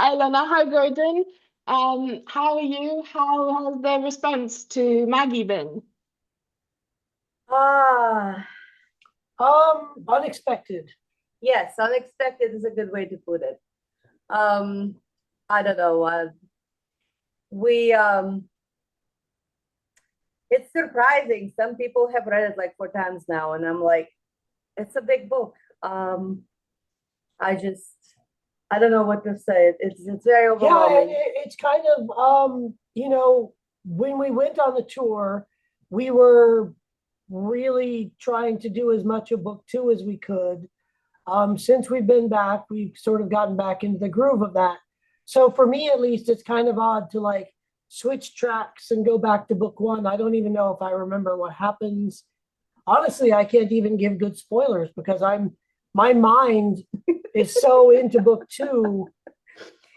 Ilona. Hi, Gordon. How are you? How has the response to Maggie been? Ah, Unexpected. yes, unexpected is a good way to put it. Um, I don't know. We It's surprising. Some people have read it like 4 times now, and I'm like, it's a big book. Um, I just I don't know what to say. It's very Yeah, overwhelming. it's kind of when we went on the tour, we were really trying to do as much of book two as we could. Since we've been back, we've sort of gotten back into the groove of that. So for me, at least, it's kind of odd to like switch tracks and go back to book one. I don't even know if I remember what happens. Honestly, I can't even give good spoilers because my mind is so into book two.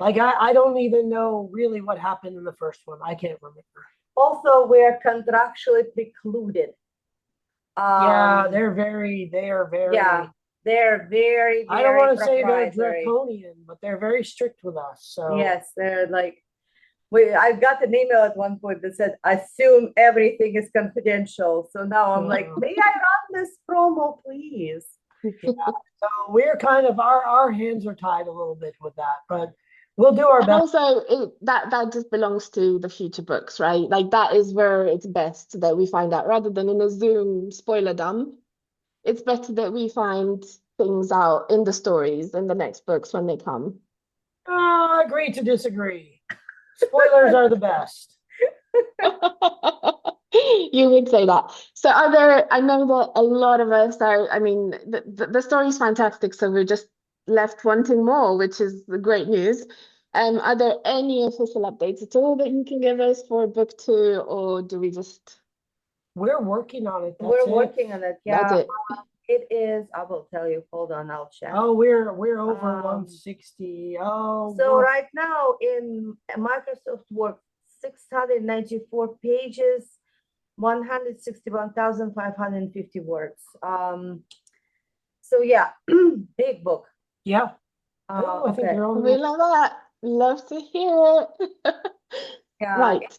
Like I don't even know really what happened in the first one. I can't remember. Also, we're contractually precluded. Yeah, Um, they are very yeah, they're very, I don't very want to say they're proprietary. draconian, but they're very strict with us. So Yes, they're like I got an email at one point that said, assume everything is confidential. So now I'm like, may I run this promo, please? yeah. So we're kind of our hands are tied a little bit with that, but we'll do our And best. also, that just belongs to the future books, right? Like that is where it's best that we find out, rather than in a Zoom spoiler dump. It's better that we find things out in the stories in the next books when they come. Agree to disagree. Spoilers are the best. You would say that. So are there, I know that a lot of us are, I mean, the story's fantastic, so we're just left wanting more, which is the great news. Are there any official updates at all that you can give us for book two, or do we just, We're working on it. We're That's it. working on it. that's Yeah, it? it is. I will tell you. Hold on, I'll check. Oh, we're over Um, 160. Oh, So well, right now in Microsoft Word, 694 pages, 161,550 words. So yeah, big book. yeah. Oh, I think Okay. you're We on. love that. Love to hear it. Yeah, Right.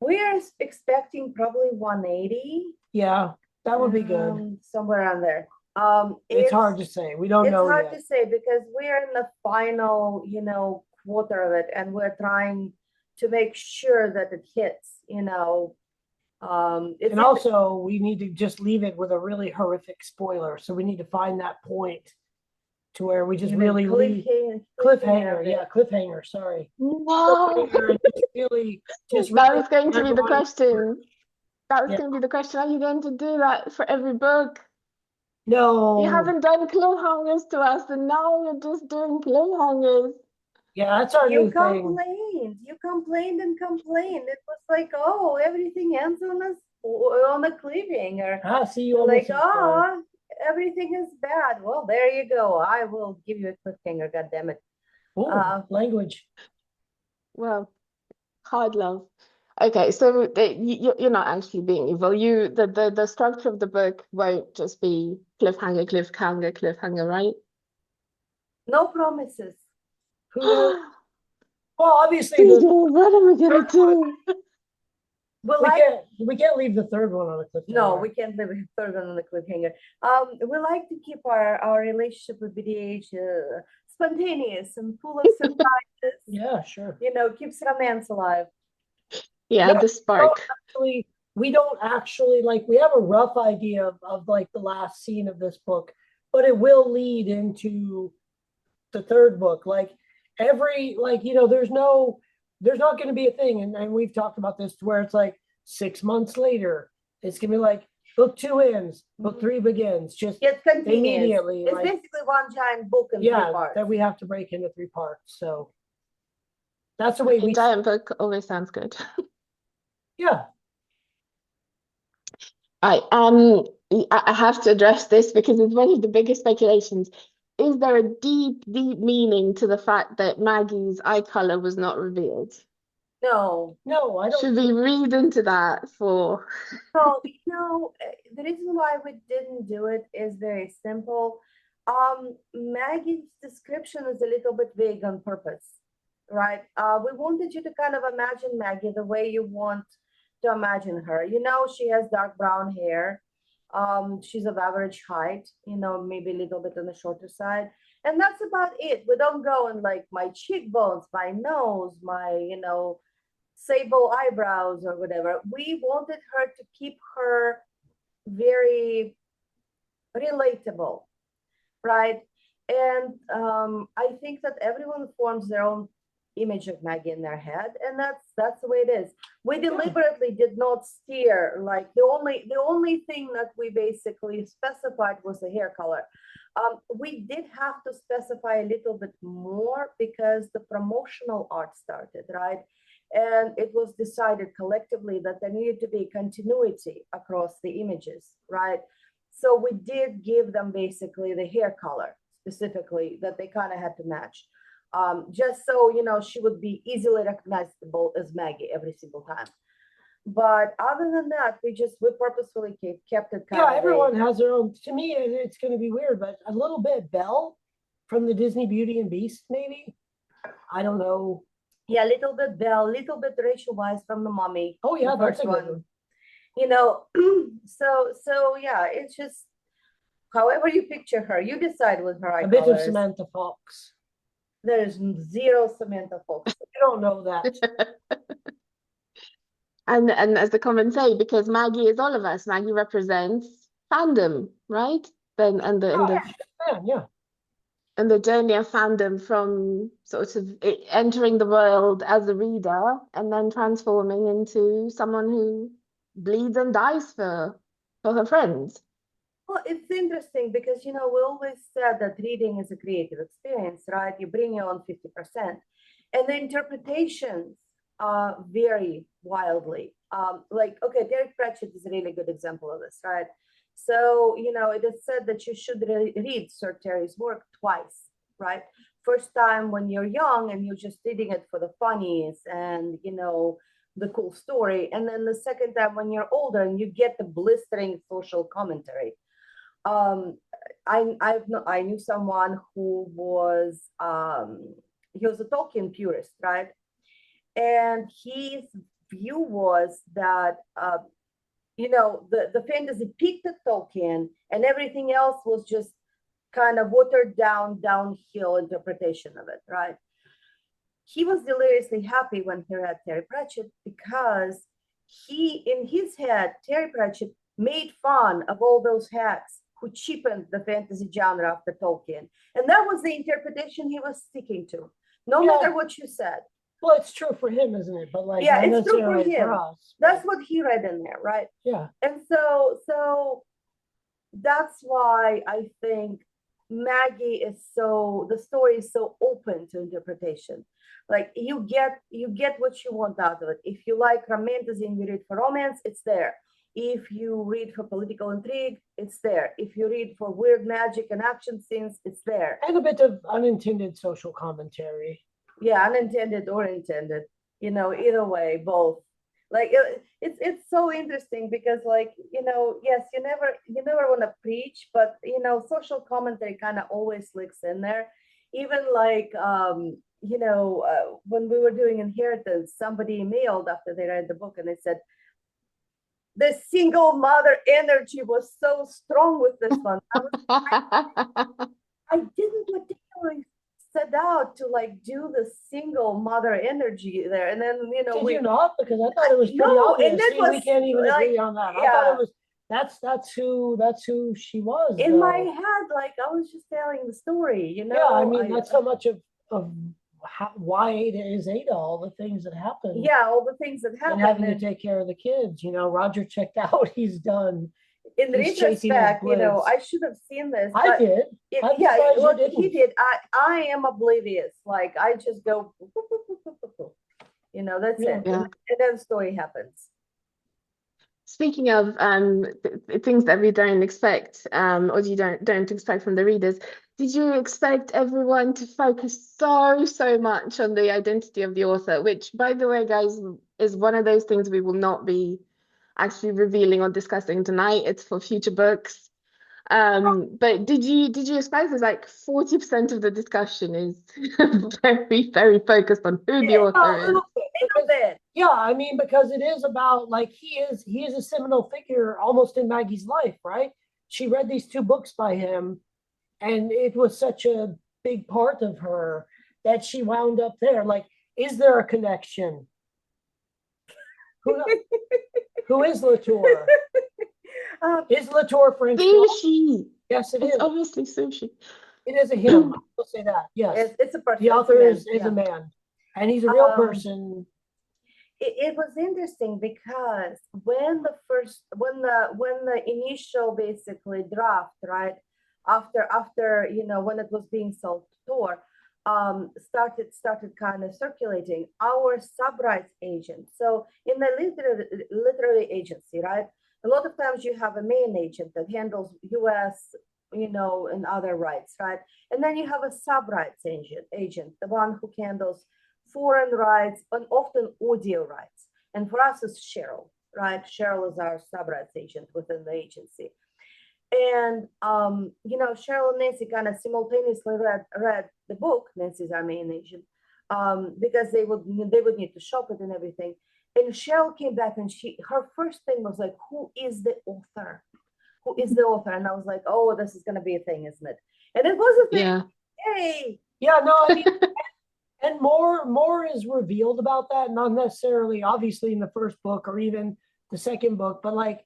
we're expecting probably 180, Yeah, that would be good. somewhere around there. It's hard to say. We don't It's know hard yet. to say because we're in the final, quarter of it, and we're trying to make sure that it hits, it's And also, we need to just leave it with a really horrific spoiler. So we need to find that point to where we just really leave cliffhanger. Yeah, cliffhanger. Sorry, No. cliffhanger, and just That really was going to be the everyone. question. That was Yeah, going to be the question. Are you going to do that for every book? You no, haven't done cliffhangers to us, and now you're just doing cliffhangers. yeah, that's our You new thing. complained. You complained and complained. It was like, oh, everything ends on a cliffhanger. Ah, see, you Like, almost subscribed. oh, everything is bad. Well, there you go. I will give you a cliffhanger. God damn it. Oh, language. Well, hard love. Okay, so you're not actually being evil. The structure of the book won't just be cliffhanger, cliffhanger, cliffhanger, right? No promises. Who knows? Well, obviously DJ, the what are we gonna third one. do? Well, We can't leave the third one on a cliffhanger. no, we can't leave a third one on the cliffhanger. We like to keep our relationship with BDH spontaneous and full of surprises. Yeah, sure. Keeps romance alive. Yeah, the spark. Actually, we don't actually like we have a rough idea of like the last scene of this book, but it will lead into the third book. Like every like there's not going to be a thing, and we've talked about this to where it's like 6 months later, it's gonna be like book two ends, book three begins, just It's continuous. immediately. It's like, basically one giant book in three yeah, parts. that we have to break into 3 parts. So that's the way A we. giant book always sounds good. Yeah, I have to address this because it's one of the biggest speculations. Is there a deep, deep meaning to the fact that Maggie's eye color was not revealed? No. no, I don't. Should we read into that for? So, the reason why we didn't do it is very simple. Maggie's description is a little bit vague on purpose, right? We wanted you to kind of imagine Maggie the way you want to imagine her. You know, she has dark brown hair. She's of average height, you know, maybe a little bit on the shorter side. And that's about it. We don't go in like my cheekbones, my nose, my, you know, sable eyebrows or whatever. We wanted her to keep her very relatable, right? And I think that everyone forms their own image of Maggie in their head, and that's the way it is. We deliberately did not steer, like the only thing that we basically specified was the hair color. We did have to specify a little bit more because the promotional art started, right? And it was decided collectively that there needed to be continuity across the images, right? So we did give them basically the hair color specifically that they kind of had to match. Just so, you know, she would be easily recognizable as Maggie every single time. But other than that, we purposefully kept it kind Yeah, of everyone has their own. To me, it's going to be weird, but a little bit Belle from the Disney Beauty and Beast, maybe. I don't know. Yeah, a little bit Belle, little bit Rachel Weisz from the Mummy. Oh yeah, the that's first a good one. You know, so yeah, it's just however you picture her, you decide with her eye A bit of colors. Samantha Fox. There's zero Samantha Fox. You don't know that. And as the comments say, because Maggie is all of us, Maggie represents fandom, right? Then and Yeah. the journey of fandom from sort of entering the world as a reader and then transforming into someone who bleeds and dies for her friends. Well, it's interesting because, you know, we always said that reading is a creative experience, right? You bring your own 50%. And the interpretations vary wildly. Like, okay, Terry Pratchett is a really good example of this, right? So, you know, it is said that you should read Sir Terry's work twice, right? First time when you're young and you're just reading it for the funnies and, you know, the cool story. And then the second time when you're older and you get the blistering social commentary. I knew someone who was he was a Tolkien purist, right? And his view was that you know, the fantasy peaked at Tolkien and everything else was just kind of watered down, downhill interpretation of it, right? He was deliriously happy when he read Terry Pratchett because in his head, Terry Pratchett made fun of all those hacks who cheapened the fantasy genre after Tolkien. And that was the interpretation he was sticking to, no matter what you said. Well, it's true for him, isn't it? But like, yeah, it's true for him. For us, that's what he read in there, right? Yeah. And so that's why I think Maggie is the story is so open to interpretation. Like you get what you want out of it. If you like romantasy and you read for romance, it's there. If you read for political intrigue, it's there. If you read for weird magic and action scenes, it's there. And a bit of unintended social commentary. Yeah, unintended or intended. You know, either way, both. Like it's so interesting because, like, you know, yes, you never want to preach, but you know, social commentary kind of always slips in there. Even like you know, when we were doing Inheritance, somebody emailed after they read the book and they said, the single mother energy was so strong with this one. I didn't particularly set out to like do the single mother energy there, and then you know Did you not? Because I thought it was pretty obvious. We can't even agree on that. I thought it was that's who she was. In my head, like I was just telling the story, you know. Yeah, I mean that's so much of why Ada is Ada, all the things that happen. Yeah, all the things that happen. And having to take care of the kids. You know, Roger checked out, he's done. In retrospect, you know, I should have seen this. I did. Yeah, well, he did. I am oblivious. Like I just go, you know, that's it. Yeah. And then the story happens. Speaking of things that we don't expect, or you don't expect from the readers, did you expect everyone to focus so much on the identity of the author? Which, by the way, guys, is one of those things we will not be actually revealing or discussing tonight. It's for future books. But did you expect there's like 40% of the discussion is very, very focused on who the Yeah, author A is? little bit, little bit. yeah, I mean, because it is about like he is a seminal figure almost in Maggie's life, right? She read these two books by him, and it was such a big part of her that she wound up there. Like, is there a connection? Who who is Latour? Is Latour French? Sushi. Yes, it It's is. obviously sushi. It is a him. I will say that. Yes, It's a person. the author is Yeah. a man, and he's a real Um, person. it was interesting because when the initial basically draft, right, after when it was being sold to Tor, started kind of circulating, our sub rights agent. So in the literary agency, right, a lot of times you have a main agent that handles US, and other rights, right, and then you have a sub rights agent, the one who handles foreign rights, and often audio rights. And for us, it's Cheryl, right? Cheryl is our sub rights agent within the agency. And Cheryl and Nancy kind of simultaneously read the book. Nancy's our main agent, because they would need to shop it and everything. And Cheryl came back, and her first thing was like, "Who is the author? Who is the author?" And I was like, "Oh, this is going to be a thing, isn't it?" And it was a thing. Yeah. Hey. Yeah, no, I mean, and more is revealed about that, not necessarily obviously in the first book or even the second book, but like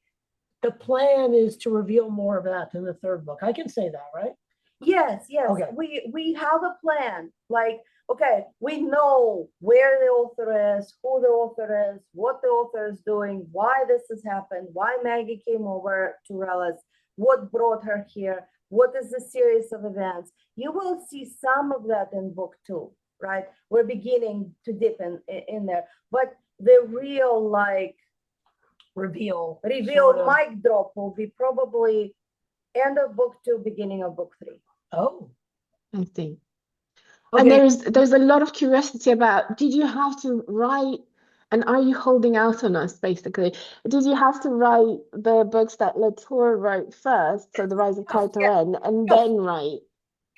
the plan is to reveal more of that in the third book. I can say that, right? Yes, yes. Okay. We have a plan. Like, okay, we know where the author is, who the author is, what the author is doing, why this has happened, why Maggie came over to Relis, what brought her here, what is the series of events. You will see some of that in book 2, right? We're beginning to dip in there. But the real Reveal reveal sort of. mic drop will be probably end of book 2, beginning of book 3. Oh, I see. And okay. there's a lot of curiosity about, did you have to write, and are you holding out on us basically? Did you have to write the books that Latour wrote first, so The Rise of Carteret, and Yes. then write?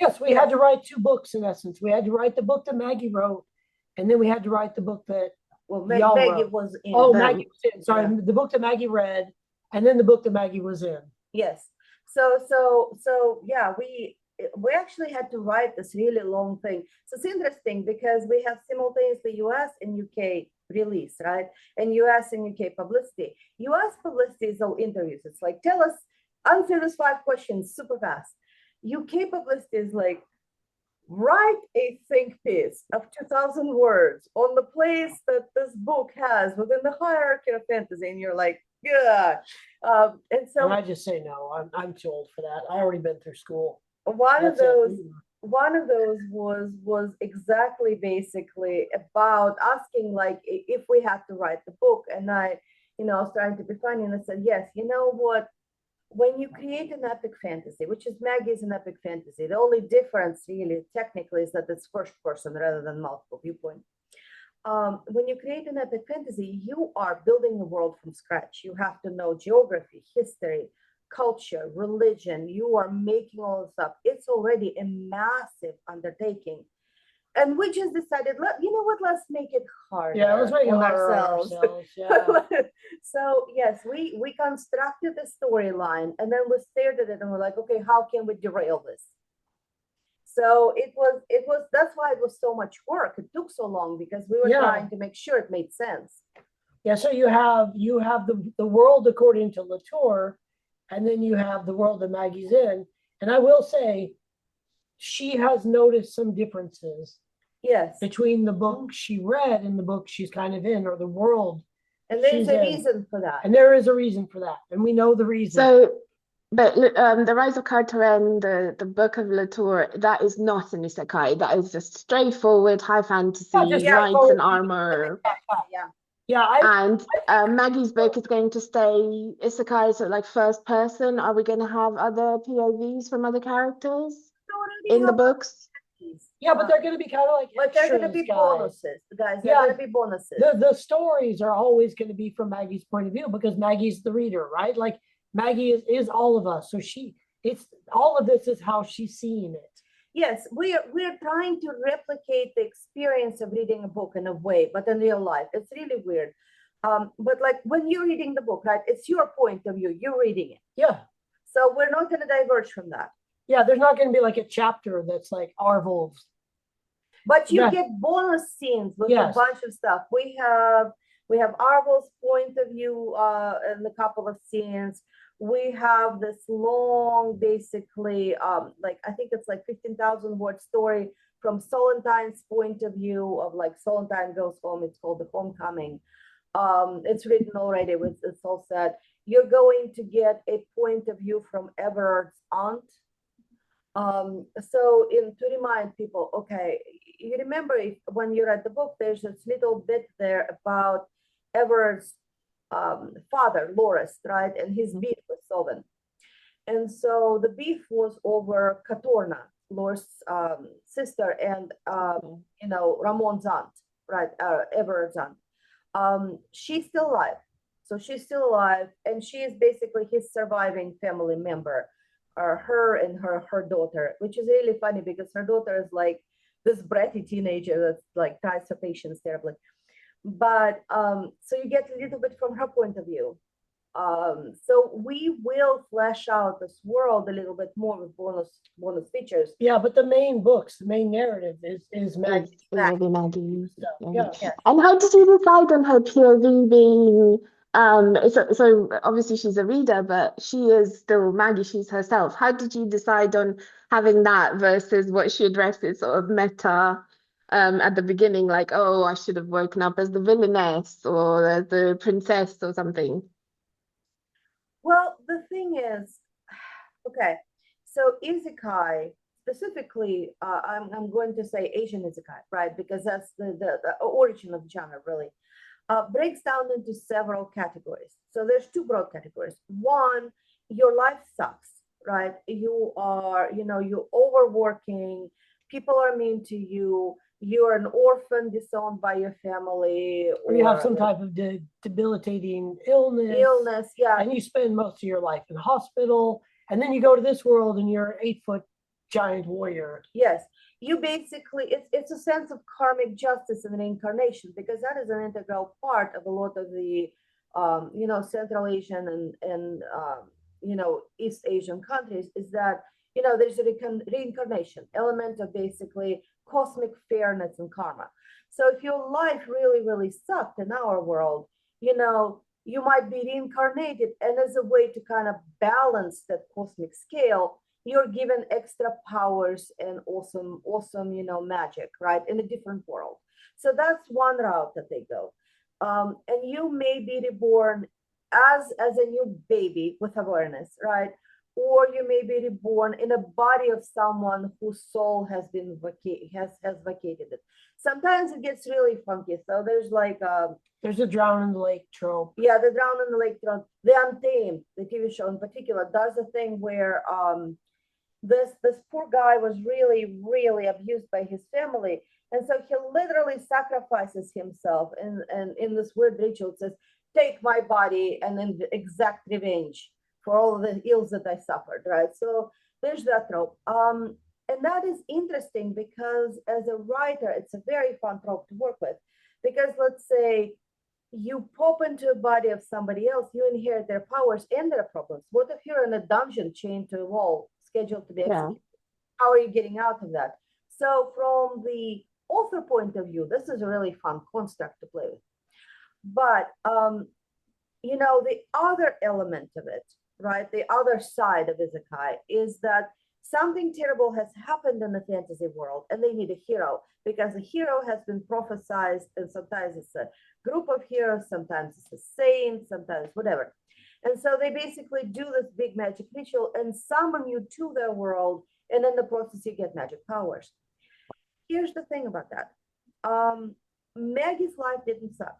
Yes, we had to write 2 books in essence. We had to write the book that Maggie wrote, and then we had to write the book that Maggie was in. Oh, Maggie was in. Sorry, the book that Maggie read, and then the book that Maggie was in. Yes. So yeah, we actually had to write this really long thing. So it's interesting because we have simultaneously US and UK release, right? And US and UK publicity. US publicity is all interviews. It's like, tell us, answer these 5 questions super fast. UK publicity is like, write a think piece of 2,000 words on the place that this book has within the hierarchy of fantasy. And you're like, yeah. And so I just say no. I'm too old for that. I already been through school. one of those was exactly basically about asking, like, if we had to write the book. And I was trying to be funny, and I said, yes, you know what? When you create an epic fantasy, which is Maggie is an epic fantasy, the only difference really technically is that it's first person rather than multiple viewpoint. When you create an epic fantasy, you are building the world from scratch. You have to know geography, history, culture, religion. You are making all this up. It's already a massive undertaking. And we just decided, you know what, let's make it harder. Yeah, let's make it harder ourselves. Yeah. So yes, we constructed the storyline, and then we stared at it and we're like, okay, how can we derail this? So it was that's why it was so much work. It took so long because we were trying to make sure it made sense. Yeah, so you have the world according to Latour, and then you have the world that Maggie's in. And I will say, she has noticed some differences. Yes. Between the book she read and the book she's kind of in, or the world. And there's a reason for that. And there is a reason for that. And we know the reason. So, but The Rise of Carteret, the book of Latour, that is not an isekai. That is just straightforward high fantasy, knights and armor. And Maggie's book is going to stay isekai, so like first person. Are we going to have other POVs from other characters in the books? Yeah, but they're going to be kind of like but they're going to be bonuses, guys. They're going to be bonuses. The stories are always going to be from Maggie's point of view because Maggie's the reader, right? Like Maggie is all of us. So she it's all of this is how she's seeing it. Yes, we're trying to replicate the experience of reading a book in a way, but in real life, it's really weird. But like when you're reading the book, right? It's your point of view. You're reading it. Yeah. So we're not going to diverge from that. Yeah, there's not going to be like a chapter that's like Arvel's. But you Yeah. get bonus scenes with Yes. a bunch of stuff. We have Arvel's point of view in a couple of scenes. We have this long, basically, like I think it's like 15,000 word story from Solentine's point of view of like Solentine goes home. It's called The Homecoming. It's written already. It's all set. You're going to get a point of view from Everard's aunt. So to remind people, okay, you remember when you read the book, there's this little bit there about Everard's father, Loris, right? And his beef with Soven. And so the beef was over Katorna, Loris' sister, and Ramon's aunt, right? Everard's aunt. She's still alive. So she's still alive, and she is basically his surviving family member. Her and her daughter, which is really funny because her daughter is like this bratty teenager that's like tries her patience terribly. But so you get a little bit from her point of view. So we will flesh out this world a little bit more with bonus features. Yeah, but the main narrative is Maggie. Maybe Maggie. Yeah. Yeah. And how did you decide on her POV being so obviously she's a reader, but she is still Maggie, she's herself. How did you decide on having that versus what she addresses sort of meta at the beginning, like, oh, I should have woken up as the villainess or as the princess or something? Well, the thing is, okay, so Isekai, specifically, I'm going to say Asian Isekai, right? Because that's the origin of the genre, really. Breaks down into several categories. So there's two broad categories. One, your life sucks, right? You are, you're overworking, people are mean to you, you're an orphan disowned by your family, Or you have some type of debilitating illness, yeah. and you spend most of your life in the hospital, and then you go to this world and you're an 8-foot giant warrior. Yes, you basically, it's a sense of karmic justice and reincarnation, because that is an integral part of a lot of the Central Asian and East Asian countries, is that there's a reincarnation element of basically cosmic fairness and karma. So if your life really, really sucked in our world, you might be reincarnated, and as a way to kind of balance that cosmic scale, you're given extra powers and awesome, magic, right, in a different world. So that's one route that they go. And you may be reborn as a new baby with awareness, right? Or you may be reborn in a body of someone whose soul has been vacated it. Sometimes it gets really funky. So there's like there's a drown in the lake trope. Yeah, the drown in the lake trope. The Untamed, the TV show in particular, does a thing where this poor guy was really, really abused by his family, and so he literally sacrifices himself in this weird ritual. It says, take my body and then exact revenge for all of the ills that I suffered, right? So there's that trope. And that is interesting because as a writer, it's a very fun trope to work with, because let's say you pop into a body of somebody else, you inherit their powers and their problems. What if you're in a dungeon chained to a wall, scheduled to be executed? How are you getting out of that? So from the author point of view, this is a really fun construct to play with. But the other element of it, right, the other side of Isekai, is that something terrible has happened in the fantasy world and they need a hero, because a hero has been prophesized, and sometimes it's a group of heroes, sometimes it's a saint, sometimes whatever. And so they basically do this big magic ritual and summon you to their world, and in the process you get magic powers. Here's the thing about that. Maggie's life didn't suck.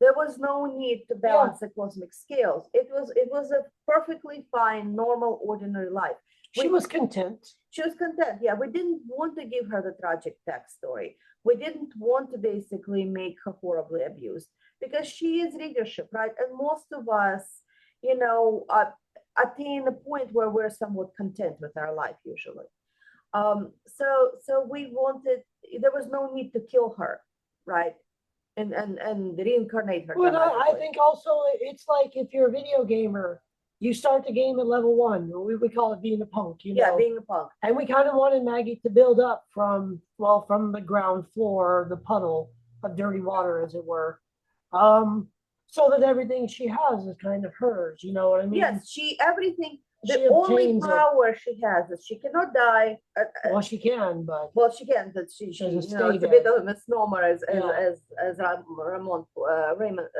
There was no need to balance the cosmic scales. It was a perfectly fine, normal, ordinary life. She was content. She was content. Yeah, we didn't want to give her the tragic backstory. We didn't want to basically make her horribly abused, because she is readership, right? And most of us, attain a point where we're somewhat content with our life usually. So we wanted, there was no need to kill her, right? And reincarnate her. Well, I think also it's like if you're a video gamer, you start the game at level 1. We call it being a punk, you know. Yeah, being a punk. And we kind of wanted Maggie to build up from the ground floor, the puddle of dirty water, as it were, so that everything she has is kind of hers. You know what I mean? Yes, everything. The only power she has is she cannot die. Well, she can, but she can. But she you know, it's a dead. bit of a misnomer, as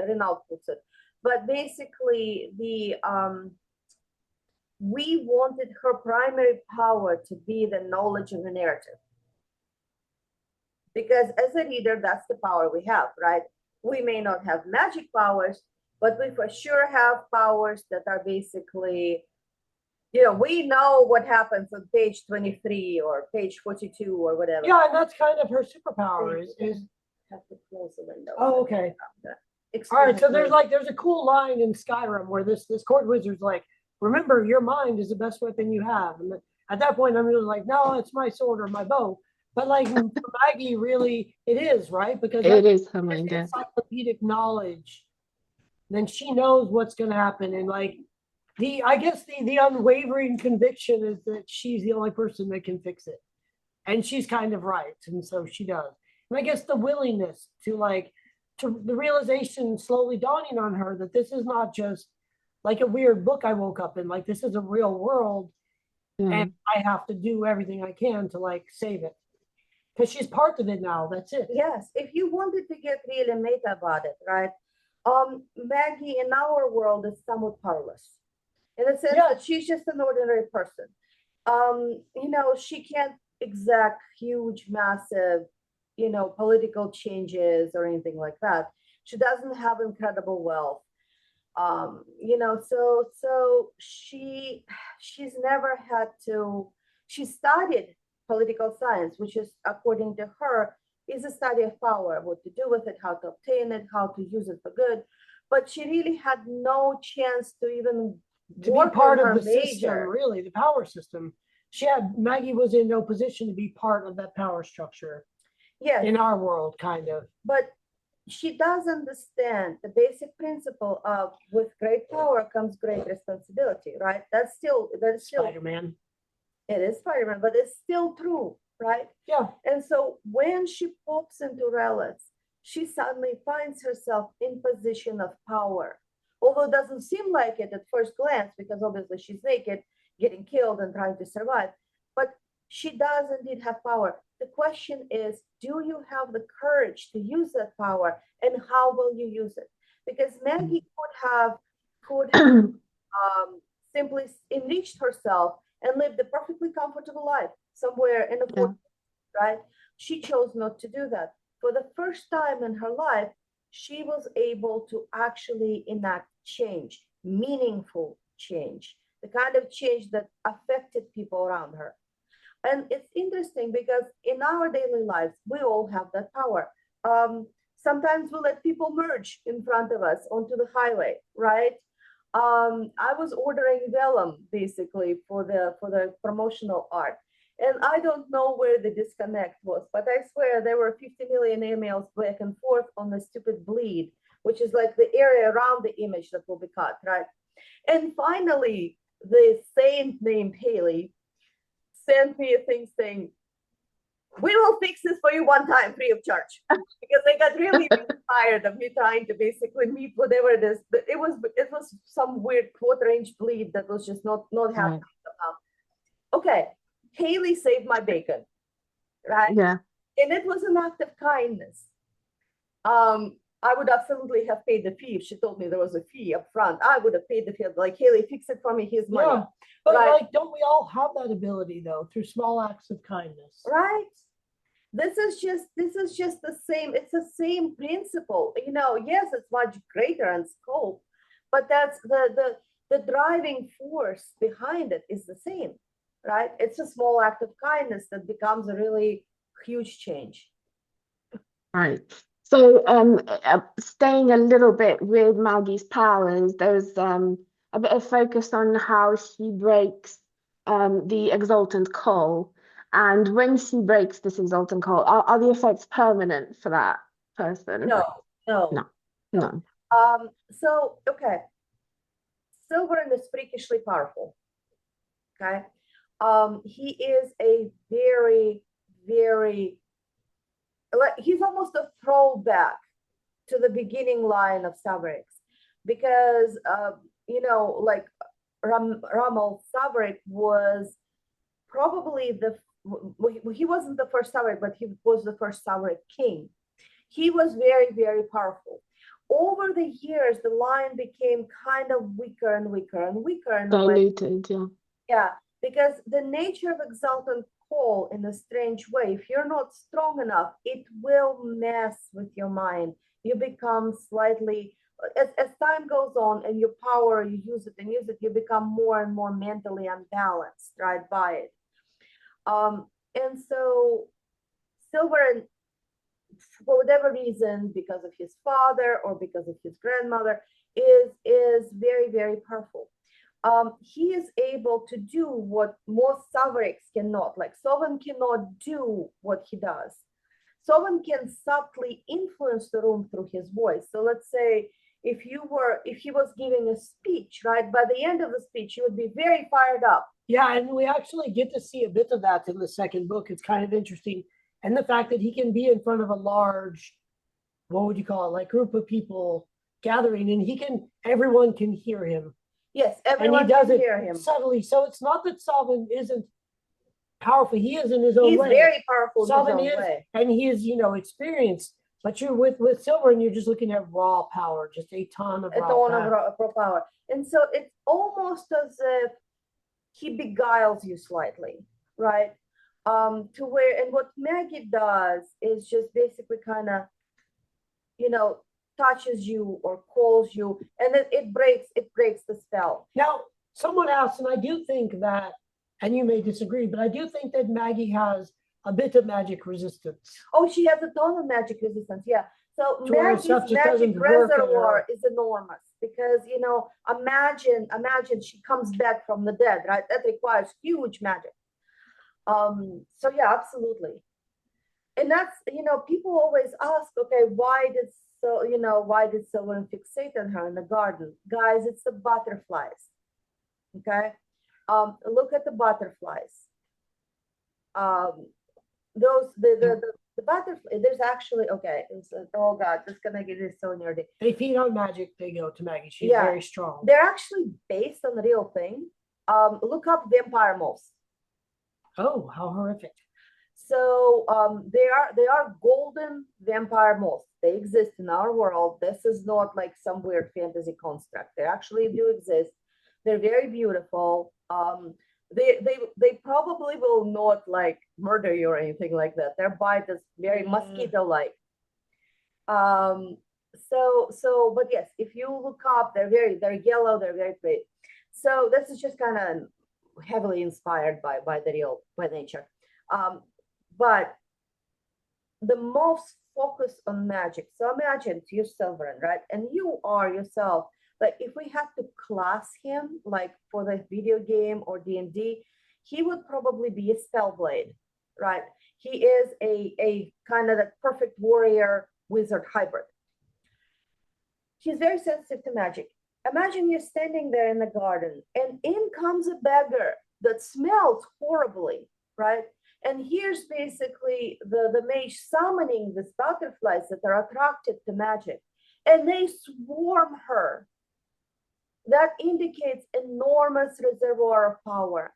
Renaud puts it. But basically, we wanted her primary power to be the knowledge of the narrative, because as a reader, that's the power we have, right? We may not have magic powers, but we for sure have powers that are basically, you know, we know what happens on page 23 or page 42 or whatever. Yeah, and that's kind of her superpower is have to close the window. Oh, okay. All right, so there's a cool line in Skyrim where this court wizard's like, remember, your mind is the best weapon you have. And at that point, I'm really like, no, it's my sword or my bow. But like for Maggie, really, it is, right? Because it is her mind. Encyclopedic knowledge. Then she knows what's going to happen, and like I guess the unwavering conviction is that she's the only person that can fix it, and she's kind of right, and so she does. And I guess the willingness to the realization slowly dawning on her that this is not just like a weird book I woke up in, like this is a real world, and I have to do everything I can to like save it. Because she's part of it now, that's it. Yes, if you wanted to get really meta about it, right? Maggie in our world is somewhat powerless in the sense that she's just an ordinary person. You know, she can't exact huge, massive, you know, political changes or anything like that. She doesn't have incredible wealth. You know, so she's never had to. She studied political science, which is, according to her, is a study of power, what to do with it, how to obtain it, how to use it for good. But she really had no chance to even be part of the system, really, the power system. Maggie was in no position to be part of that power structure. Yes. In our world, kind of. But she does understand the basic principle of with great power comes great responsibility, right? That is still Spider-Man. It is Spider-Man, but it's still true, right? Yeah. And so when she pops into Relis, she suddenly finds herself in position of power. Although it doesn't seem like it at first glance, because obviously she's naked, getting killed and trying to survive. But she does indeed have power. The question is, do you have the courage to use that power, and how will you use it? Because Maggie could have simply enriched herself and lived a perfectly comfortable life somewhere in the forest, right? She chose not to do that. For the first time in her life, she was able to actually enact change, meaningful change, the kind of change that affected people around her. And it's interesting because in our daily lives, we all have that power. Sometimes we let people merge in front of us onto the highway, right? I was ordering vellum basically for the promotional art, and I don't know where the disconnect was, but I swear there were 50 million emails back and forth on the stupid bleed, which is like the area around the image that will be cut, right? And finally, the saint named Haley sent me a thing saying, we will fix this for you one time free of charge, because I got really tired of me trying to basically meet whatever it is. But it was some weird quarter-inch bleed that was just not happening somehow. Okay, Haley saved my bacon, right? Yeah. And it was an act of kindness. I would absolutely have paid the fee if she told me there was a fee up front. I would have paid the fee, like, Haley, fix it for me, here's money. Yeah, but like, don't we all have that ability though, through small acts of kindness? Right. This is just the same. It's the same principle. You know, yes, it's much greater in scope, but that's the driving force behind it is the same, right? It's a small act of kindness that becomes a really huge change. Right. So staying a little bit with Maggie's powers, there's a bit of focus on how she breaks the exultant call. And when she breaks this exultant call, are the effects permanent for that person? No, no, No, no. no. So okay, Silverin is freakishly powerful. Okay. He is a very, very, like, he's almost a throwback to the beginning line of Savaric, because like Ramal Savaric was probably he wasn't the first Savaric, but he was the first Savaric king. He was very, very powerful. Over the years, the line became kind of weaker and weaker and weaker in a way. Diluted, yeah. Yeah, because the nature of exultant call, in a strange way, if you're not strong enough, it will mess with your mind. You become slightly, as time goes on and your power, you use it and use it, you become more and more mentally unbalanced, right, by it. And so Silver, for whatever reason, because of his father or because of his grandmother, is very, very powerful. He is able to do what most Savarics cannot. Like Sovan cannot do what he does. Sovan can subtly influence the room through his voice. So let's say if he was giving a speech, right, by the end of the speech, you would be very fired up. Yeah, and we actually get to see a bit of that in the second book. It's kind of interesting. And the fact that he can be in front of a large, what would you call it, like group of people gathering, and everyone can hear him. Yes, everyone and he does can it hear him subtly. So it's not that Sovan isn't powerful. He is in his own He's way. very powerful in his Sovan own is, way. and he is, experienced. But you're with Silver, and you're just looking at raw power, just a ton of raw power. And so it's almost as if he beguiles you slightly, right? To where, and what Maggie does is just basically kind of, touches you or calls you, and then it breaks the spell. Now, someone asked, and I do think that, and you may disagree, but I do think that Maggie has a bit of magic resistance. Oh, she has a ton of magic resistance, yeah. So To where Maggie's stuff just magic doesn't work on reservoir her. is enormous because, imagine she comes back from the dead, right? That requires huge magic. So yeah, absolutely. And that's, people always ask, okay, why did someone fixate on her in the garden? Guys, it's the butterflies. Okay. Look at the butterflies. The butterfly, there's actually, okay, oh God, this is gonna get this so nerdy. They feed on magic, they go to Maggie. She's very strong. They're actually based on the real thing. Look up vampire moths. Oh, how horrific. So they are golden vampire moths. They exist in our world. This is not like some weird fantasy construct. They actually do exist. They're very beautiful. They probably will not like murder you or anything like that. Their bite is very mosquito-like. But yes, if you look up, they're yellow, they're very pretty. So this is just kind of heavily inspired by nature. But the most focus on magic. So imagine you're Silverin, right? And you are yourself. Like if we had to class him, like for the video game or D&D, he would probably be a Spellblade, right? He is a kind of a perfect warrior wizard hybrid. He's very sensitive to magic. Imagine you're standing there in the garden and in comes a beggar that smells horribly, right? And here's basically the mage summoning these butterflies that are attracted to magic, and they swarm her. That indicates enormous reservoir of power.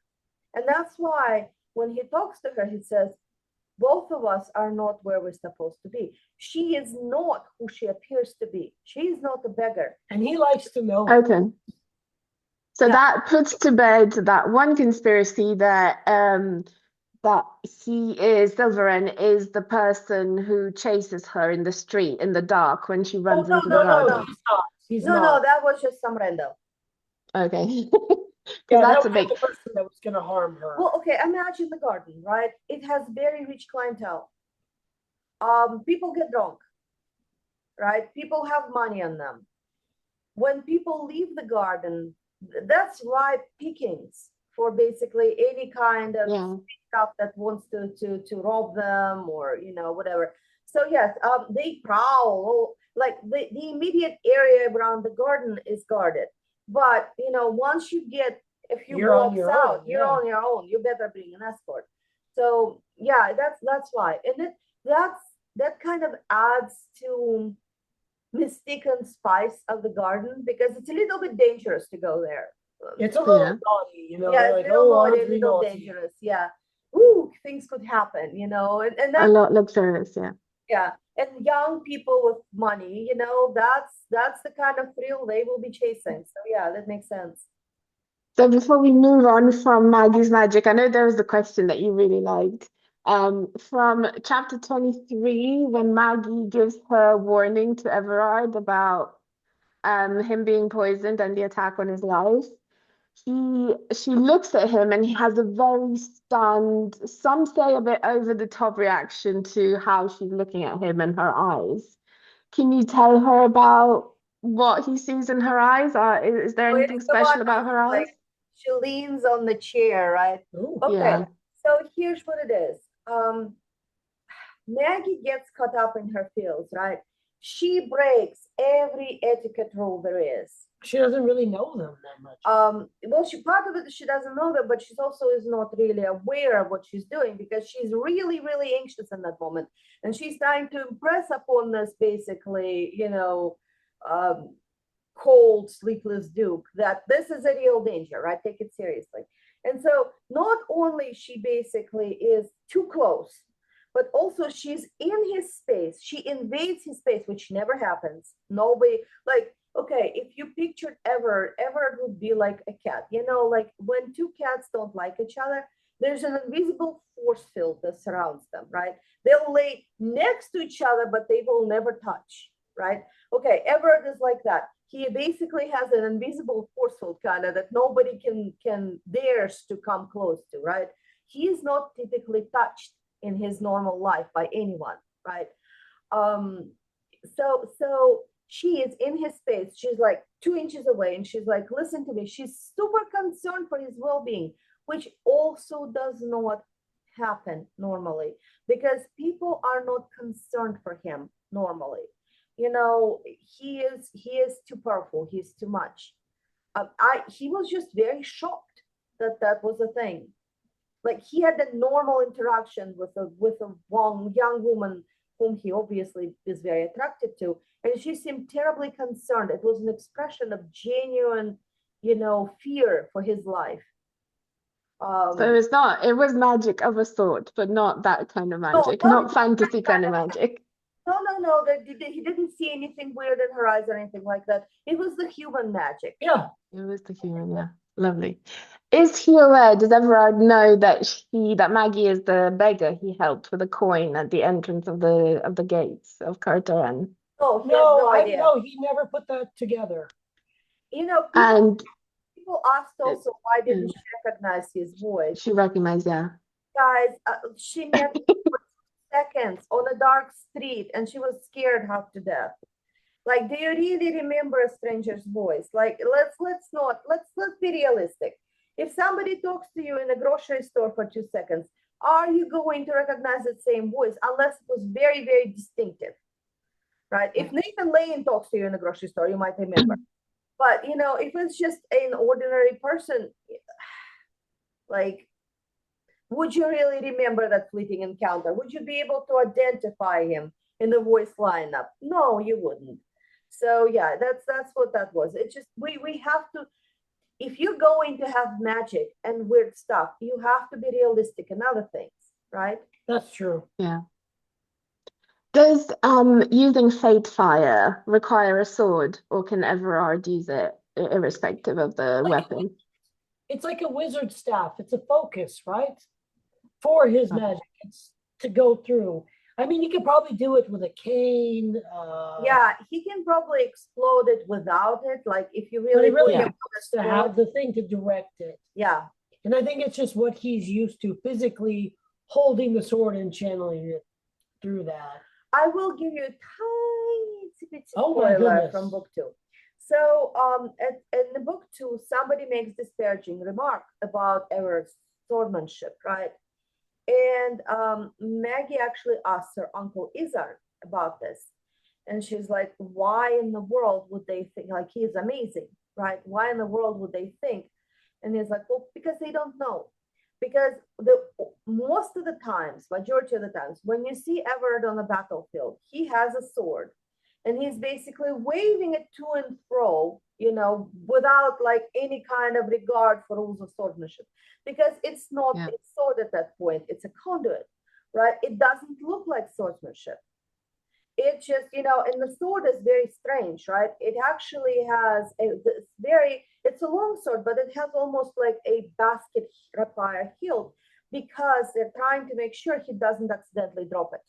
And that's why when he talks to her, he says, both of us are not where we're supposed to be. She is not who she appears to be. She is not a beggar. And he likes to know. Okay. So that puts to bed that one conspiracy that Silverin is the person who chases her in the street in the dark when she runs into the garden. He's not. No, that was just some random. Okay. That's a big person that was going to harm her. Well, okay, imagine the garden, right? It has very rich clientele. People get drunk, right? People have money on them. When people leave the garden, that's ripe pickings for basically any kind of Yeah. stuff that wants to rob them, or whatever. So yes, they prowl, like the immediate area around the garden is guarded, but once you get a few You're on blocks your out, own, you're yeah. on your own. You better bring an escort. So yeah, that's why. And that kind of adds to mistaken spice of the garden, because it's a little bit dangerous to go there. It's a Yeah. little naughty, Yeah, they're it's like, a little oh, naughty, a Audrey little naughty. dangerous. Yeah. Ooh, things could happen, and A that, lot luxurious, yeah. yeah. And young people with money, that's the kind of thrill they will be chasing. So yeah, that makes sense. So before we move on from Maggie's magic, I know there was a question that you really liked. From chapter 23, when Maggie gives her warning to Everard about him being poisoned and the attack on his life, she looks at him and he has a very stunned, some say a bit over the top reaction to how she's looking at him and her eyes. Can you tell her about what he sees in her eyes? Is there So anything it's the one special about her eyes? like she leans on the chair, right? Ooh. Okay, Yeah. so here's what it is. Maggie gets caught up in her feels, right? She breaks every etiquette rule there is. She doesn't really know them that much. Well, she part of it she doesn't know that, but she's also is not really aware of what she's doing, because she's really, really anxious in that moment, and she's trying to impress upon this basically, um, cold, sleepless Duke that this is a real danger, right? Take it seriously. And so not only she basically is too close, but also she's in his space. She invades his space, which never happens. Nobody, like, okay, if you pictured Everett would be like a cat, like when two cats don't like each other, there's an invisible force field that surrounds them, right? They'll lay next to each other, but they will never touch, right? Okay, Everett is like that. He basically has an invisible force field kind of that nobody can dares to come close to, right? He is not typically touched in his normal life by anyone, right? So she is in his space. She's like 2 inches away, and she's like, listen to me. She's super concerned for his well-being, which also does not happen normally, because people are not concerned for him normally. He is too powerful. He's too much. He was just very shocked that that was a thing. Like, he had a normal interaction with a young woman whom he obviously is very attracted to, and she seemed terribly concerned. It was an expression of genuine, fear for his life. So it was magic of a sort, but not that kind of No, magic, not not fantasy kind of magic. no. He didn't see anything weird in her eyes or anything like that. It was the human magic. Yeah. It was the human, yeah. Lovely. Is he aware, does Everard know that Maggie is the beggar he helped with a coin at the entrance of the gates of Carteran? No, he has No, no idea. no, he never put that together. People And asked also why didn't she recognize his voice. she recognized, yeah. Guys, she met him for 2 seconds on a dark street, and she was scared half to death. Like, do you really remember a stranger's voice? Like, let's be realistic. If somebody talks to you in a grocery store for 2 seconds, are you going to recognize the same voice unless it was very, very distinctive, right? If Nathan Lane talks to you in a grocery store, you might remember. But if it's just an ordinary person, like, would you really remember that fleeting encounter? Would you be able to identify him in the voice lineup? No, you wouldn't. So yeah, that's what that was. It's just we have to, if you're going to have magic and weird stuff, you have to be realistic in other things, right? That's true. Yeah. Does using Fate Fire require a sword, or can Everard use it irrespective of the weapon? It's like a wizard staff. It's a focus, right? For his magic. It's to go through. I mean, he could probably do it with a cane. Yeah, he can probably explode it without it. Like, if you But really he really put him has on to the have spot. the thing to direct it. Yeah. And I think it's just what he's used to, physically holding the sword and channeling it through that. I will give you a tiny bit Oh my spoiler goodness. from book 2. So in the book two, somebody makes disparaging remark about Everett's swordsmanship, right? And Maggie actually asks her uncle Izar about this. And she's like, why in the world would they think, like, he's amazing, right? Why in the world would they think? And he's like, well, because they don't know. Because most of the times, majority of the times, when you see Everett on the battlefield, he has a sword and he's basically waving it to and fro, without like any kind of regard for rules of swordsmanship, because it's not a sword at that point, it's a conduit, right? It doesn't look like swordsmanship. It just, and the sword is very strange, right? It actually has it's a long sword, but it has almost like a basket replier hilt, because they're trying to make sure he doesn't accidentally drop it.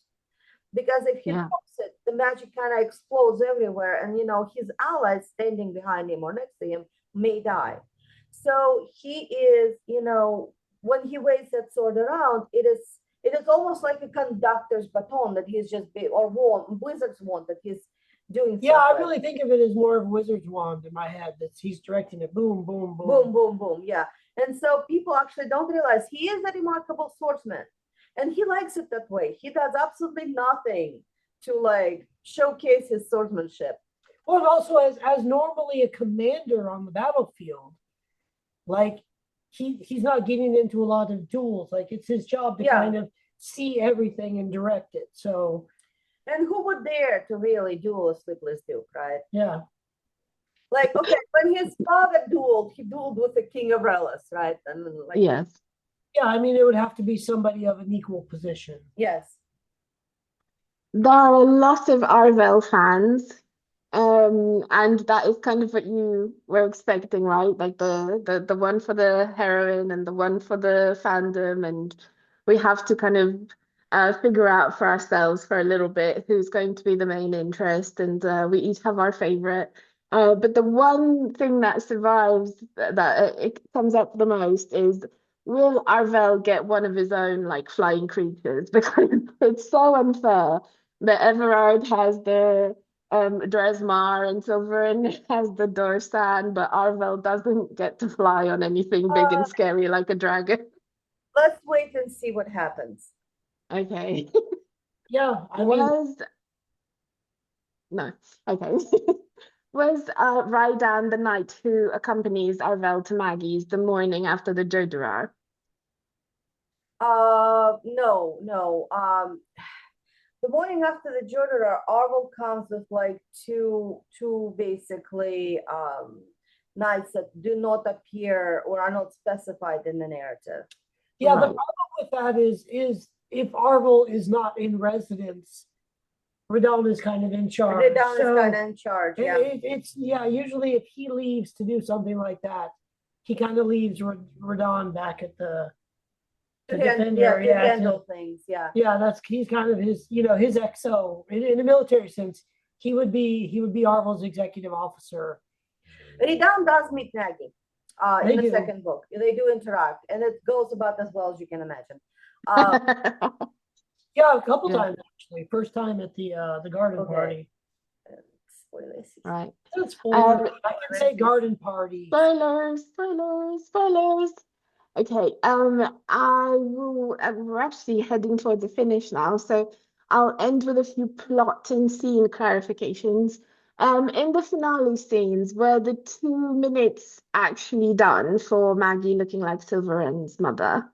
Because if he drops it, the magic kind of explodes everywhere, and his allies standing behind him or next to him may die. So he is, when he waves that sword around, it is almost like a conductor's baton that he's just wizard's wand that he's doing. Yeah, I really think of it as more of a wizard's wand in my head, that he's directing it boom, boom, boom. Boom, boom, boom. Yeah. And so people actually don't realize he is a remarkable swordsman. And he likes it that way. He does absolutely nothing to like showcase his swordsmanship. Well, and also as normally a commander on the battlefield, like he's not getting into a lot of duels. Like it's his job to kind of see everything and direct it. So, and who would dare to really duel a sleepless duke, right? Yeah. Like, okay, when his father dueled, he dueled with the king of Relis, right? And like, yes. Yeah, I mean, it would have to be somebody of an equal position. Yes. There are a lot of Arvel fans, and that is kind of what you were expecting, right? Like the one for the heroine and the one for the fandom, and we have to kind of figure out for ourselves for a little bit who's going to be the main interest, and we each have our favorite. But the one thing that survives that it comes up the most is, will Arvel get one of his own like flying creatures? Because it's so unfair that Everard has the Dresmar and Silverin has the Dorsan, but Arvel doesn't get to fly on anything big and scary like a dragon. Let's wait and see what happens. Okay. Yeah, No. Okay. Was Raidan the knight who accompanies Arvel to Maggie's the morning after the Jodurar? No. The morning after the Jodurar, Arvel comes with like two basically knights that do not appear or are not specified in the narrative. Yeah, the problem with that is if Arvel is not in residence, Radon is kind of in charge. Radon is kind of in charge, yeah. It's usually if he leaves to do something like that, he kind of leaves Radon back at the defender. To handle things, yeah. Yeah, he's kind of his, his XO. In a military sense, he would be Arvel's executive officer. Radon does meet Maggie in the second book. They do interact, and it goes about as well as you can imagine. Yeah, a couple times actually. First time at the garden party. Spoilers. Right. I can say garden party. Spoilers. Okay. We're actually heading towards the finish now, so I'll end with a few plot and scene clarifications. In the finale scenes, were the 2 minutes actually done for Maggie looking like Silverin's mother?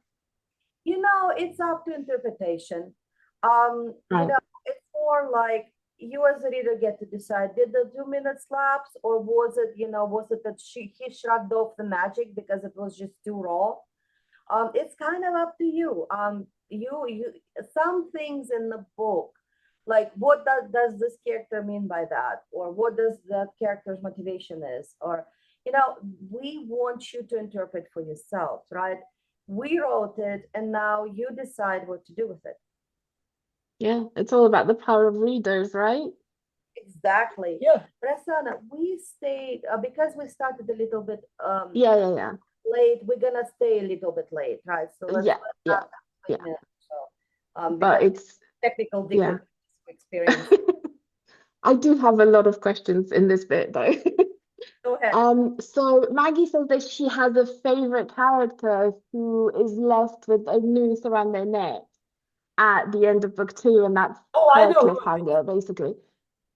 It's up to interpretation. It's more like you as a reader get to decide, did the 2 minutes lapse, or was it that he shrugged off the magic because it was just too raw? It's kind of up to you. You some things in the book, like what does this character mean by that, or what does that character's motivation is, or we want you to interpret for yourself, right? We wrote it, and now you decide what to do with it. Yeah, it's all about the power of readers, right? Exactly. Yeah. Prasanna, we stayed because we started a little bit Yeah. late. We're gonna stay a little bit late, right? So let's yeah. So, but it's technical difficulties experience. I do have a lot of questions in this bit though. Go ahead. So Maggie says that she has a favorite character who is left with a noose around their neck at the end of book two, and that's Oh, I her know. cliffhanger, basically. I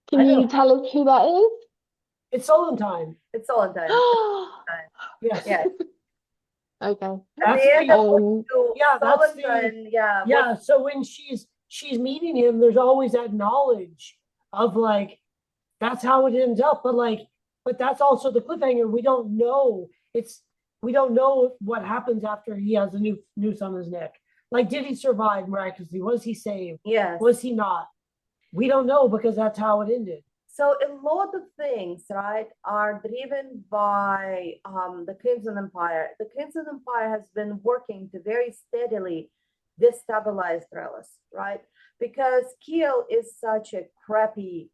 Can know. you tell us who that is? It's Solentine. It's all done. Yes. Yes. Okay. At That's the end of book Um, two, yeah, that's the Solomon, yeah, yeah. So when she's meeting him, there's always that knowledge of like that's how it ends up. But that's also the cliffhanger. We don't know. We don't know what happens after he has a new noose on his neck. Like, did he survive miraculously? Was he saved? yes. Was he not? We don't know because that's how it ended. So a lot of things, right, are driven by the Crimson Empire. The Crimson Empire has been working to very steadily destabilize Trellis, right? Because Keel is such a crappy,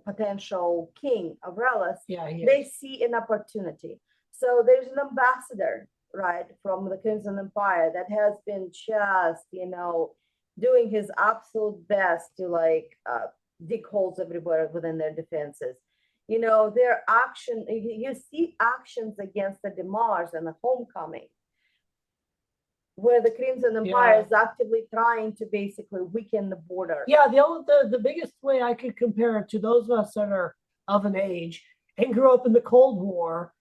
potential king of Relis. Yeah, They see an opportunity. So there's an ambassador, right, from the Crimson Empire that has been just, doing his absolute best to dig holes everywhere within their defenses. Their action, you see actions against the Demars and the Homecoming, where the Crimson Empire is actively trying to basically weaken the border. Yeah, the biggest way I could compare it to those of us that are of an age and grew up in the Cold War,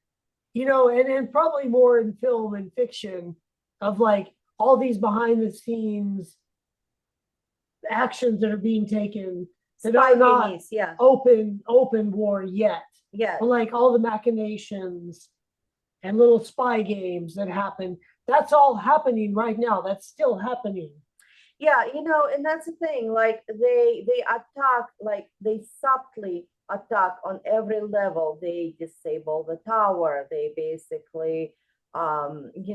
and probably more in film and fiction of like all these behind the scenes actions that are being taken that are not open war yet. Yeah. But like all the machinations and little spy games that happen, that's all happening right now. That's still happening. Yeah, and that's the thing. Like they attack, like they subtly attack on every level. They disable the tower. They basically, it's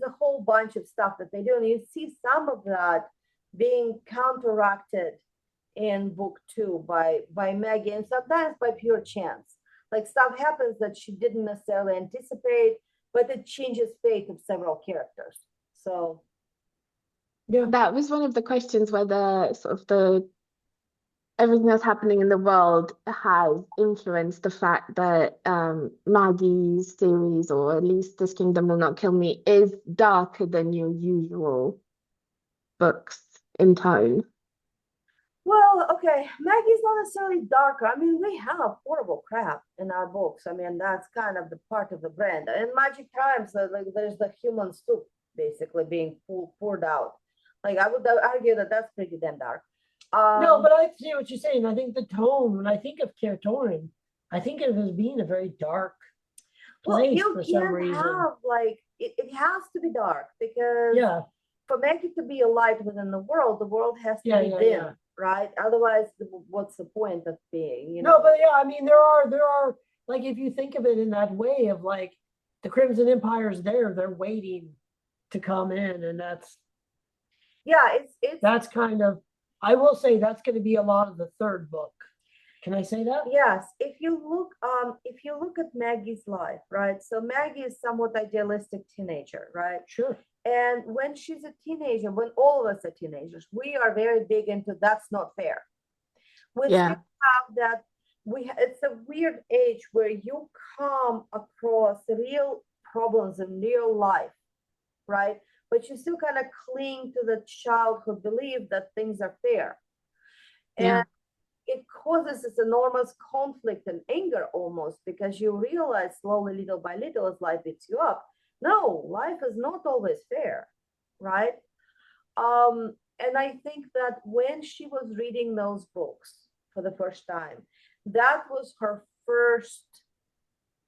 a whole bunch of stuff that they do, and you see some of that being counteracted in book two by Maggie, and sometimes by pure chance. Like stuff happens that she didn't necessarily anticipate, but it changes fate of several characters. So yeah, that was one of the questions, whether sort of everything that's happening in the world has influenced the fact that Maggie's series, or at least This Kingdom Will Not Kill Me, is darker than your usual books in tone. Well, okay, Maggie's not necessarily darker. I mean, we have horrible crap in our books. I mean, that's kind of the part of the brand. In Magic Times, there's the human soup basically being poured out. Like I would argue that that's pretty damn dark. No, but I see what you're saying. I think the tone, when I think of Kertorin, I think of it as being a very dark place for some reason. It has to be dark because for Maggie to be a light within the world has to be dim. Right? Otherwise, what's the point of being? No, but yeah, I mean, there are like if you think of it in that way of like the Crimson Empire's there, they're waiting to come in, and that's that's kind of, I will say that's going to be a lot of the third book. Can I say that? Yes. If you look at Maggie's life, right? So Maggie is somewhat idealistic teenager, right? Sure. And when she's a teenager, when all of us are teenagers, we are very big into that's not fair. We still have that. It's a weird age where you come across real problems in real life, right? But you still kind of cling to the childhood belief that things are fair. And it causes this enormous conflict and anger almost, because you realize slowly, little by little, as life beats you up, no, life is not always fair, right? And I think that when she was reading those books for the first time, that was her first